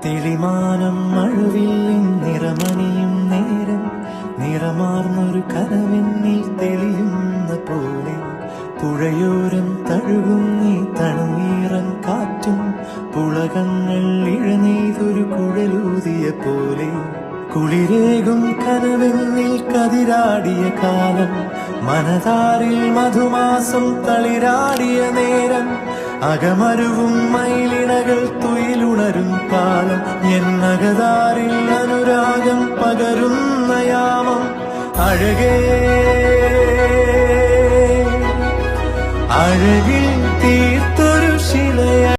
തെളിമാനം മഴവില്ലിൻ നിറമണിയും നേരം നിറമാർന്നൊരു കനവെന്നിൽ തെളിയുന്ന പോലെ പുഴയോരം തഴുകും നീ തണുനീറൻ കാറ്റും പുളകങ്ങൾ ഇഴനെയ്തൊരു കുഴലൂതിയ പോലെ കുളിരേകും കനവെന്നിൽ കതിരാടിയ കാലം മനതാരിൽ മധുമാസം തളിരാടിയ നേരം അകമരുവും മയിലിണകൾ തുയിലുണരും കാലം എന്നകതാരിൽ അനുരാഗം പകരുന്ന യാമം അഴകേ അഴകിൽ തീർത്തൊരു